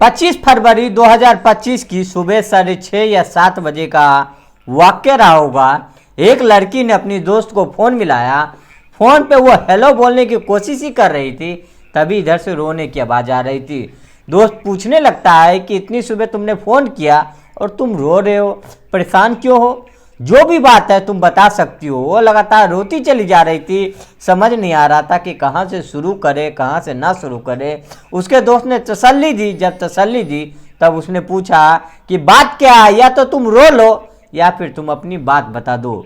25 फरवरी 2025 की सुबह 6:30 या 7 बजे का वाक्य रहा होगा। एक लड़की ने अपनी दोस्त को फ़ोन मिलाया। फ़ोन पे वो हेलो बोलने की कोशिश ही कर रही थी, तभी इधर से रोने की आवाज़ आ रही थी। दोस्त पूछने लगता है कि इतनी सुबह तुमने फ़ोन किया और तुम रो रहे हो, परेशान क्यों हो? जो भी बात है तुम बता सकती हो। वो लगातार रोती चली जा रही थी, समझ नहीं आ रहा था कि कहाँ से शुरू करे कहाँ से ना शुरू करे। उसके दोस्त ने तसल्ली दी। जब तसल्ली दी तब उसने पूछा कि बात क्या है, या तो तुम रो लो या फिर तुम अपनी बात बता दो।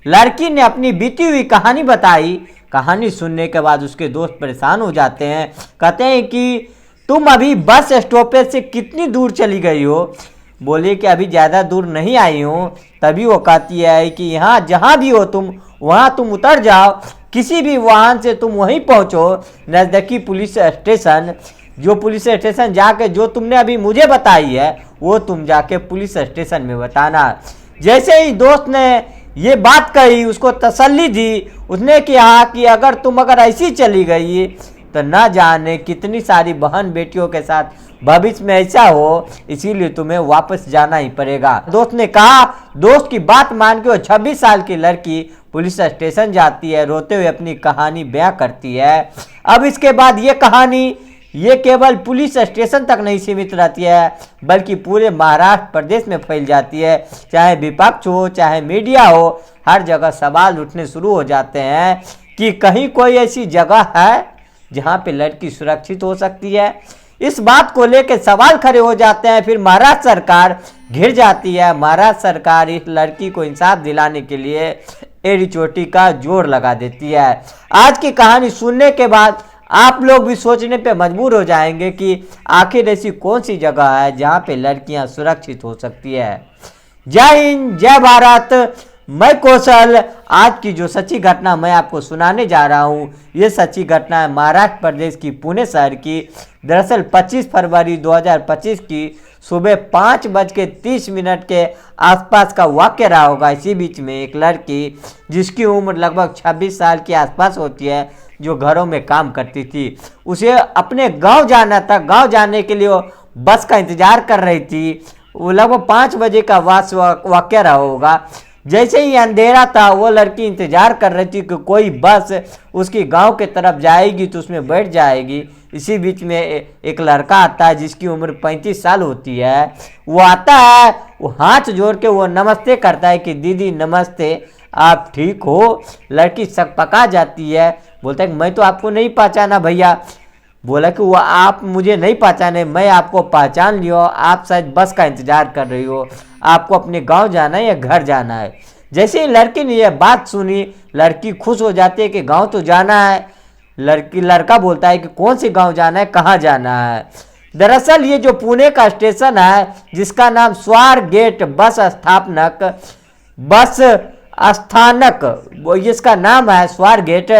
लड़की ने अपनी बीती हुई कहानी बताई। कहानी सुनने के बाद उसके दोस्त परेशान हो जाते हैं। कहते हैं कि तुम अभी बस स्टॉपेज से कितनी दूर चली गई हो? बोले कि अभी ज़्यादा दूर नहीं आई हूँ। तभी वो कहती है कि यहाँ जहाँ भी हो तुम, वहाँ तुम उतर जाओ, किसी भी वाहन से तुम वहीं पहुँचो नज़दीकी पुलिस स्टेशन। जो पुलिस स्टेशन जाके जो तुमने अभी मुझे बताई है वो तुम जाके पुलिस स्टेशन में बताना। जैसे ही दोस्त ने ये बात कही, उसको तसल्ली दी, उसने कहा कि अगर ऐसी चली गई तो ना जाने कितनी सारी बहन बेटियों के साथ भविष्य में ऐसा हो, इसीलिए तुम्हें वापस जाना ही पड़ेगा। दोस्त ने कहा। दोस्त की बात मान के वो 26 साल की लड़की पुलिस स्टेशन जाती है, रोते हुए अपनी कहानी बयां करती है। अब इसके बाद ये कहानी ये केवल पुलिस स्टेशन तक नहीं सीमित रहती है, बल्कि पूरे महाराष्ट्र प्रदेश में फैल जाती है। चाहे विपक्ष हो चाहे मीडिया हो, हर जगह सवाल उठने शुरू हो जाते हैं कि कहीं कोई ऐसी जगह है जहां पे लड़की सुरक्षित हो सकती है। इस बात को लेकर सवाल खड़े हो जाते हैं। फिर महाराष्ट्र सरकार घिर जाती है। महाराष्ट्र सरकार इस लड़की को इंसाफ दिलाने के लिए एड़ी चोटी का जोर लगा देती है। आज की कहानी सुनने के बाद आप लोग भी सोचने पे मजबूर हो जाएंगे कि आखिर ऐसी कौन सी जगह है जहां पे लड़कियां सुरक्षित हो सकती है। जय हिंद, जय भारत। मैं कौशल। आज की जो सच्ची घटना मैं आपको सुनाने जा रहा हूं, ये सच्ची घटना है महाराष्ट्र प्रदेश की पुणे शहर की। दरअसल 25 फरवरी 2025 की सुबह 5:30 के आसपास का वाक्य रहा होगा। इसी बीच में एक लड़की जिसकी उम्र लगभग 26 साल के आसपास होती है, जो घरों में काम करती थी, उसे अपने गांव जाना था। गांव जाने के लिए वो बस का इंतजार कर रही थी। वो लगभग 5 बजे का वाक्य रहा होगा। जैसे ही अंधेरा था, वो लड़की इंतजार कर रही थी कि कोई बस उसकी गांव के तरफ जाएगी तो उसमें बैठ जाएगी। इसी बीच में एक लड़का आता है जिसकी उम्र 35 साल होती है। वो आता है, वो हाथ जोड़ के वो नमस्ते करता है कि दीदी नमस्ते, आप ठीक हो? लड़की सकपका जाती है, बोलता है कि मैं तो आपको नहीं पहचाना भैया। बोला कि वो आप मुझे नहीं पहचाने, मैं आपको पहचान लियो, आप शायद बस का इंतजार कर रही हो, आपको अपने गांव जाना है या घर जाना है। जैसे ही लड़की ने यह बात सुनी, लड़की खुश हो जाती है कि गांव तो जाना है। लड़का बोलता है कि कौन से गांव जाना है, कहाँ जाना है। दरअसल ये जो पुणे का स्टेशन है, जिसका नाम स्वारगेट बस स्थानक इसका नाम है स्वारगेट,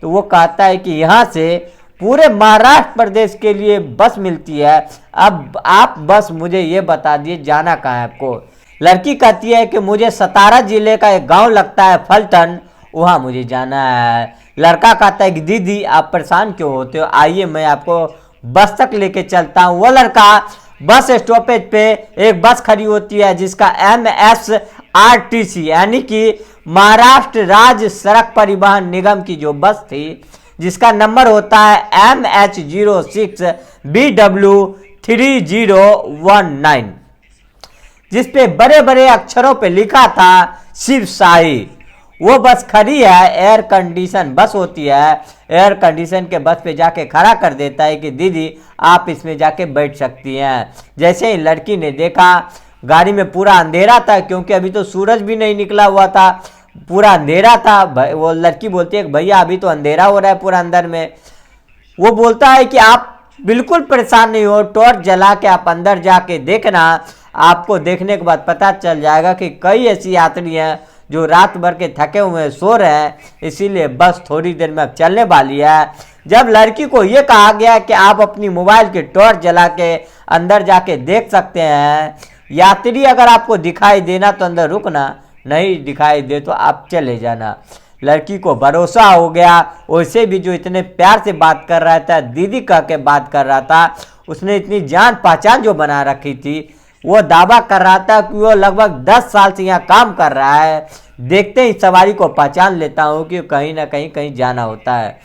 तो वो कहता है कि यहाँ से पूरे महाराष्ट्र प्रदेश के लिए बस मिलती है। अब आप बस मुझे ये बता दिए जाना कहाँ है आपको। लड़की कहती है कि मुझे सतारा जिले का एक गांव लगता है फलटन, वहाँ मुझे जाना है। लड़का कहता है कि दीदी आप परेशान क्यों होते हो, आइए मैं आपको बस तक लेके चलता हूँ। वो लड़का बस स्टॉपेज पे एक बस खड़ी होती है जिसका MSRTC यानी कि महाराष्ट्र राज्य सड़क परिवहन निगम की जो बस थी, जिसका नंबर होता है MH06BW3019, जिसपे बड़े बड़े अक्षरों पे लिखा था शिव साई। वो बस खड़ी है, एयर कंडीशन बस होती है। एयर कंडीशन के बस पे जाके खड़ा कर देता है कि दीदी आप इसमें जाके बैठ सकती हैं। जैसे ही लड़की ने देखा, गाड़ी में पूरा अंधेरा था क्योंकि अभी तो सूरज भी नहीं निकला हुआ था, पूरा अंधेरा था। वो लड़की बोलती है कि भैया अभी तो अंधेरा हो रहा है पूरा अंदर में। वो बोलता है कि आप बिल्कुल परेशान नहीं हो, टॉर्च जला के आप अंदर जाके देखना, आपको देखने के बाद पता चल जाएगा कि कई ऐसी यात्री हैं जो रात भर के थके हुए सो रहे हैं, इसीलिए बस थोड़ी देर में अब चलने वाली है। जब लड़की को ये कहा गया कि आप अपनी मोबाइल की टॉर्च जला के अंदर जाके देख सकते हैं, यात्री अगर आपको दिखाई देना तो अंदर रुकना, नहीं दिखाई दे तो आप चले जाना। लड़की को भरोसा हो गया। वैसे भी जो इतने प्यार से बात कर रहा था, दीदी कह के बात कर रहा था, उसने इतनी जान पहचान जो बना रखी थी, वो दावा कर रहा था कि वो लगभग 10 साल से यहाँ काम कर रहा है। देखते ही सवारी को पहचान लेता हूँ कि कहीं ना कहीं जाना होता है।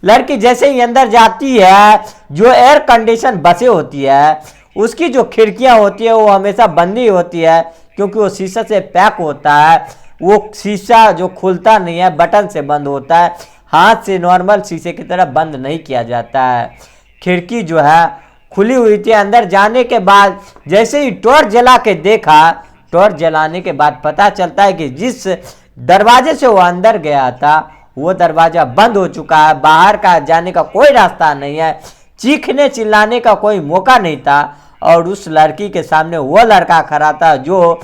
लड़की जैसे ही अंदर जाती है, जो एयर कंडीशन बसें होती है उसकी जो खिड़कियाँ होती है वो हमेशा बंदी होती है, क्योंकि वो शीशा से पैक होता है। वो शीशा जो खुलता नहीं है, बटन से बंद होता है, हाथ से नॉर्मल शीशे की तरह बंद नहीं किया जाता है। खिड़की जो है खुली हुई थी। अंदर जाने के बाद जैसे ही टॉर्च जला के देखा, टॉर्च जलाने के बाद पता चलता है कि जिस दरवाजे से वो अंदर गया था वो दरवाजा बंद हो चुका है। बाहर का जाने का कोई रास्ता नहीं है, चीखने चिल्लाने का कोई मौका नहीं था। और उस लड़की के सामने वो लड़का खड़ा था जो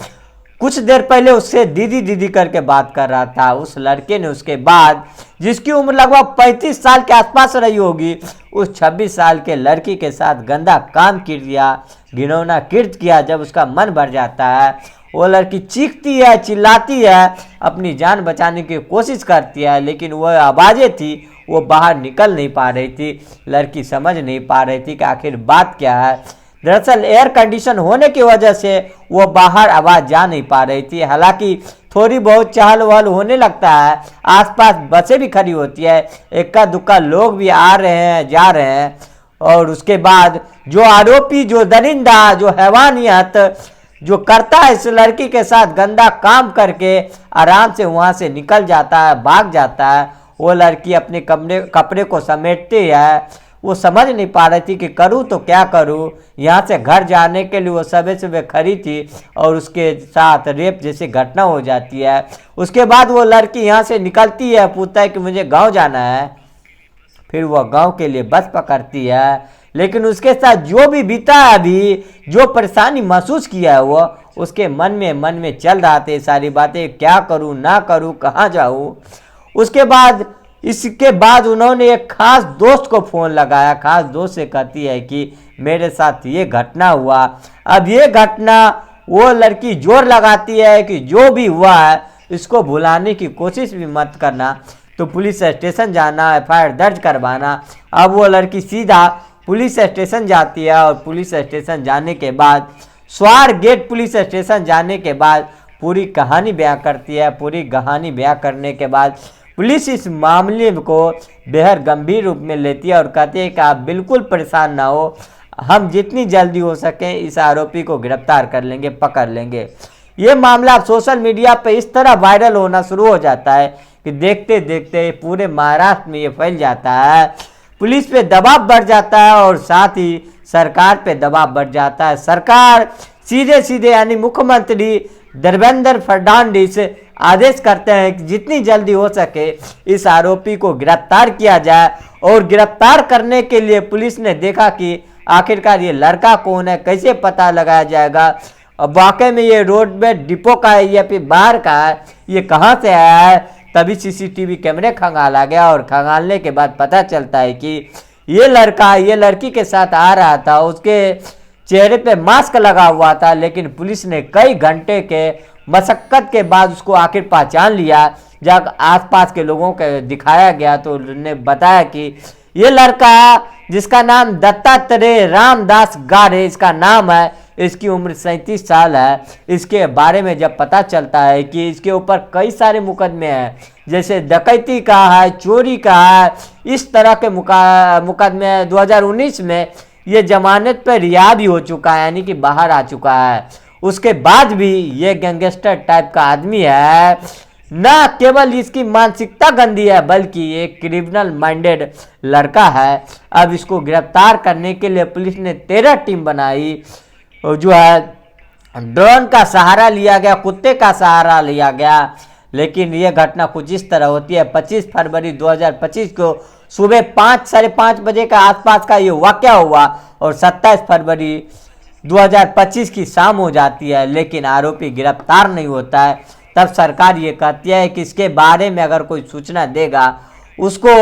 कुछ देर पहले उससे दीदी दीदी करके बात कर रहा था। उस लड़के ने उसके बाद, जिसकी उम्र लगभग 35 साल के आसपास रही होगी, उस 26 साल के लड़की के साथ गंदा काम कर दिया, घिनौना कृत्य किया। जब उसका मन भर जाता है, वो लड़की चीखती है, चिल्लाती है, अपनी जान बचाने की कोशिश करती है, लेकिन वह आवाज़ें थी वो बाहर निकल नहीं पा रही थी। लड़की समझ नहीं पा रही थी कि आखिर बात क्या है। दरअसल एयर कंडीशन होने की वजह से वो बाहर आवाज़ जा नहीं पा रही थी। हालांकि थोड़ी बहुत चहल वहल होने लगता है, आसपास बसें भी खड़ी होती है, इक्का दुक्का लोग भी आ रहे हैं जा रहे हैं। और उसके बाद जो आरोपी, जो दरिंदा, जो हैवानियत जो करता है इस लड़की के साथ गंदा काम करके आराम से वहाँ से निकल जाता है, भाग जाता है। वो लड़की अपने कपड़े को समेटती है। वो समझ नहीं पा रही थी कि करूँ तो क्या करूँ। यहाँ से घर जाने के लिए वो सुबह सुबह खड़ी थी और उसके साथ रेप जैसी घटना हो जाती है। उसके बाद वो लड़की यहाँ से निकलती है, पूछता है कि मुझे गांव जाना है। फिर वो गांव के लिए बस पकड़ती है, लेकिन उसके साथ जो भी बीता है, अभी जो परेशानी महसूस किया है वो उसके मन में चल रहा था सारी बातें, क्या करूँ ना करूँ, कहाँ जाऊँ। इसके बाद उन्होंने एक खास दोस्त को फ़ोन लगाया। खास दोस्त से कहती है कि मेरे साथ ये घटना हुआ। अब ये घटना वो लड़की जोर लगाती है कि जो भी हुआ है इसको भुलाने की कोशिश भी मत करना, तो पुलिस स्टेशन जाना, एफआईआर दर्ज करवाना। अब वो लड़की सीधा पुलिस स्टेशन जाती है और पुलिस स्टेशन जाने के बाद, स्वार गेट पुलिस स्टेशन जाने के बाद पूरी कहानी बयां करती है। पूरी कहानी बयां करने के बाद पुलिस इस मामले को बेहद गंभीर रूप में लेती है और कहती है कि आप बिल्कुल परेशान ना हो, हम जितनी जल्दी हो सके इस आरोपी को गिरफ्तार कर लेंगे, पकड़ लेंगे। ये मामला सोशल मीडिया पे इस तरह वायरल होना शुरू हो जाता है कि देखते देखते पूरे महाराष्ट्र में ये फैल जाता है। पुलिस पे दबाव बढ़ जाता है और साथ ही सरकार पे दबाव बढ़ जाता है। सरकार सीधे सीधे यानी मुख्यमंत्री देवेंद्र फडणवीस आदेश करते हैं कि जितनी जल्दी हो सके इस आरोपी को गिरफ्तार किया जाए। और गिरफ्तार करने के लिए पुलिस ने देखा कि आखिरकार ये लड़का कौन है, कैसे पता लगाया जाएगा, अब वाकई में ये रोड में डिपो का है या फिर बाहर का है, ये कहाँ से आया है। तभी सीसीटीवी कैमरे खंगाला गया और खंगालने के बाद पता चलता है कि ये लड़का ये लड़की के साथ आ रहा था, उसके चेहरे पे मास्क लगा हुआ था, लेकिन पुलिस ने कई घंटे के मशक्कत के बाद उसको आखिर पहचान लिया। जब आसपास के लोगों को दिखाया गया तो उन्होंने बताया कि ये लड़का जिसका नाम दत्तात्रेय रामदास गारे इसका नाम है, इसकी उम्र 37 साल है। इसके बारे में जब पता चलता है कि इसके ऊपर कई सारे मुकदमे हैं, जैसे डकैती का है, चोरी का है, इस तरह के मुकदमे 2019 में ये जमानत पर रिहा भी हो चुका है, यानी कि बाहर आ चुका है। उसके बाद भी ये गैंगस्टर टाइप का आदमी है। न केवल इसकी मानसिकता गंदी है बल्कि ये क्रिमिनल माइंडेड लड़का है। अब इसको गिरफ्तार करने के लिए पुलिस ने 13 टीम बनाई, जो है ड्रोन का सहारा लिया गया, कुत्ते का सहारा लिया गया। लेकिन ये घटना कुछ इस तरह होती है। 25 फरवरी 2025 को सुबह 5-5:30 बजे का आसपास का ये वाकया हुआ और 27 फरवरी 2025 की शाम हो जाती है, लेकिन आरोपी गिरफ्तार नहीं होता है। तब सरकार ये कहती है कि इसके बारे में अगर कोई सूचना देगा उसको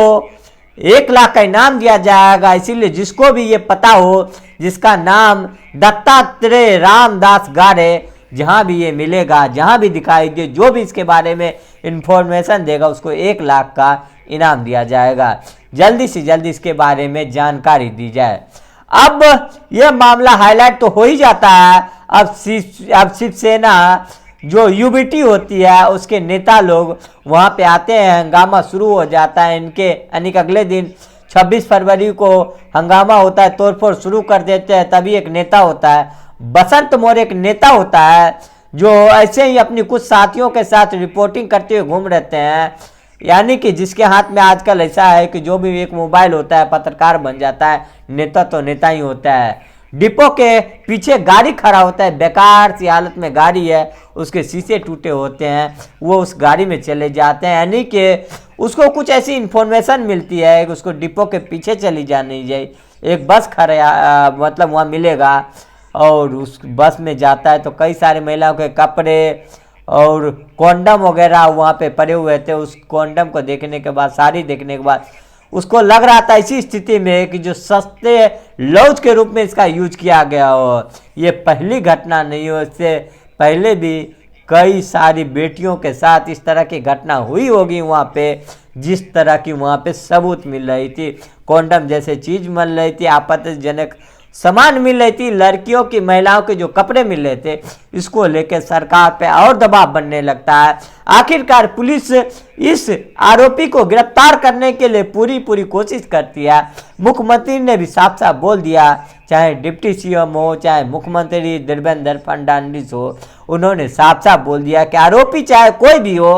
1 लाख का इनाम दिया जाएगा। इसीलिए जिसको भी ये पता हो, जिसका नाम दत्तात्रेय रामदास गारे, जहाँ भी ये मिलेगा, जहाँ भी दिखाई दे, जो भी इसके बारे में इन्फॉर्मेशन देगा उसको 1 लाख का इनाम दिया जाएगा। जल्दी से जल्दी इसके बारे में जानकारी दी जाए। अब यह मामला हाईलाइट तो हो ही जाता है। अब शिवसेना जो यूबीटी होती है उसके नेता लोग वहाँ पे आते हैं, हंगामा शुरू हो जाता है इनके, यानी कि अगले दिन 26 फरवरी को हंगामा होता है, तोड़फोड़ शुरू कर देते हैं। तभी एक नेता होता है, बसंत मौर्य एक नेता होता है, जो ऐसे ही अपनी कुछ साथियों के साथ रिपोर्टिंग करते हुए घूम रहते हैं, यानी कि जिसके हाथ में आजकल ऐसा है कि जो भी एक मोबाइल होता है पत्रकार बन जाता है, नेता तो नेता ही होता है। डिपो के पीछे गाड़ी खड़ा होता है, बेकार सी हालत में गाड़ी है, उसके शीशे टूटे होते हैं, वो उस गाड़ी में चले जाते हैं, यानी कि उसको कुछ ऐसी इन्फॉर्मेशन मिलती है कि उसको डिपो के पीछे चली जानी चाहिए। एक बस खड़ा मतलब वहाँ मिलेगा और उस बस में जाता है तो कई सारे महिलाओं के कपड़े और कॉन्डम वगैरह वहाँ पे पड़े हुए थे। उस कॉन्डम को देखने के बाद, साड़ी देखने के बाद उसको लग रहा था इसी स्थिति में कि जो सस्ते लौज के रूप में इसका यूज किया गया हो। ये पहली घटना नहीं हो, इससे पहले भी कई सारी बेटियों के साथ इस तरह की घटना हुई होगी वहाँ पे, जिस तरह की वहाँ पे सबूत मिल रही थी, कॉन्डम जैसे चीज़ मिल रही थी, आपत्तिजनक सामान मिल रही थी, लड़कियों की महिलाओं के जो कपड़े मिल रहे थे, इसको लेकर सरकार पे और दबाव बनने लगता है। आखिरकार पुलिस इस आरोपी को गिरफ्तार करने के लिए पूरी कोशिश करती है। मुख्यमंत्री ने भी साफ साफ बोल दिया, चाहे डिप्टी सीएम हो, चाहे मुख्यमंत्री देवेंद्र फडणवीस हो, उन्होंने साफ साफ बोल दिया कि आरोपी चाहे कोई भी हो,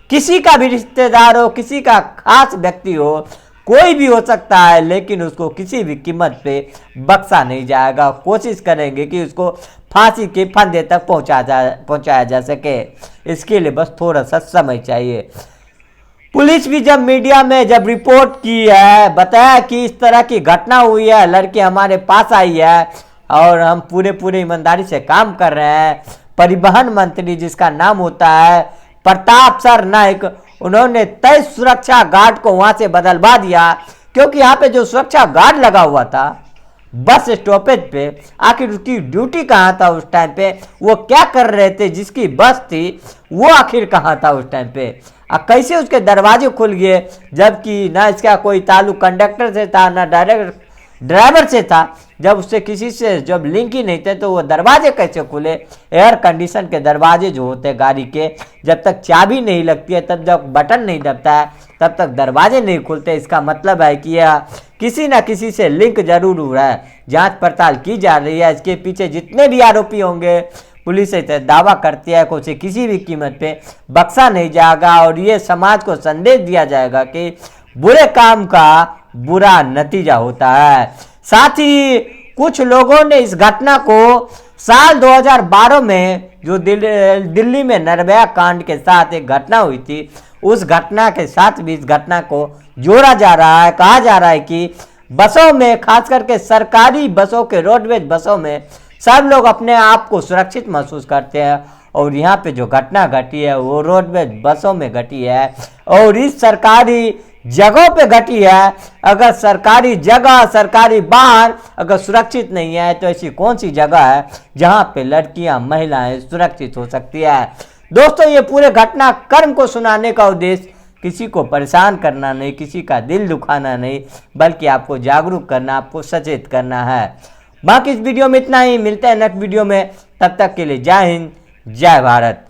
किसी का भी रिश्तेदार हो, किसी का खास व्यक्ति हो, कोई भी हो सकता है, लेकिन उसको किसी भी कीमत पे बख्शा नहीं जाएगा। कोशिश करेंगे कि उसको फांसी के फंदे तक पहुंचाया जा सके। इसके लिए बस थोड़ा सा समय चाहिए। पुलिस भी जब मीडिया में जब रिपोर्ट की है, बताया कि इस तरह की घटना हुई है, लड़की हमारे पास आई है और हम पूरे ईमानदारी से काम कर रहे हैं। परिवहन मंत्री जिसका नाम होता है प्रताप सर नाइक, उन्होंने तय सुरक्षा गार्ड को वहां से बदलवा दिया, क्योंकि यहाँ पे जो सुरक्षा गार्ड लगा हुआ था बस स्टॉपेज पे, आखिर उसकी ड्यूटी कहाँ था उस टाइम पे, वो क्या कर रहे थे, जिसकी बस थी वो आखिर कहाँ था उस टाइम पे, कैसे उसके दरवाजे खुल गए, जबकि ना इसका कोई ताल्लुक कंडक्टर से था ना डायरेक्ट ड्राइवर से था। जब उससे किसी से जब लिंक ही नहीं थे तो वो दरवाजे कैसे खुले। एयर कंडीशन के दरवाजे जो होते हैं गाड़ी के, जब तक चाबी नहीं लगती है, तब जब बटन नहीं दबता है, तब तक दरवाजे नहीं खुलते। इसका मतलब है कि यह किसी ना किसी से लिंक जरूर हो रहा है। जांच पड़ताल की जा रही है। इसके पीछे जितने भी आरोपी होंगे, पुलिस इसे दावा करती है कि उसे किसी भी कीमत पे बख्शा नहीं जाएगा और ये समाज को संदेश दिया जाएगा कि बुरे काम का बुरा नतीजा होता है। साथ ही कुछ लोगों ने इस घटना को साल 2012 में जो दिल्ली में निर्भया कांड के साथ एक घटना हुई थी, उस घटना के साथ भी इस घटना को जोड़ा जा रहा है। कहा जा रहा है कि बसों में, खास करके सरकारी बसों के, रोडवेज बसों में सब लोग अपने आप को सुरक्षित महसूस करते हैं और यहाँ पे जो घटना घटी है वो रोडवेज बसों में घटी है और इस सरकारी जगहों पे घटी है। अगर सरकारी जगह, सरकारी वाहन अगर सुरक्षित नहीं है तो ऐसी कौन सी जगह है जहां पे लड़कियां, महिलाएं सुरक्षित हो सकती है। दोस्तों, ये पूरे घटना क्रम को सुनाने का उद्देश्य किसी को परेशान करना नहीं, किसी का दिल दुखाना नहीं, बल्कि आपको जागरूक करना, आपको सचेत करना है। बाकी इस वीडियो में इतना ही। मिलते हैं नेक्स्ट वीडियो में, तब तक के लिए जय हिंद, जय भारत।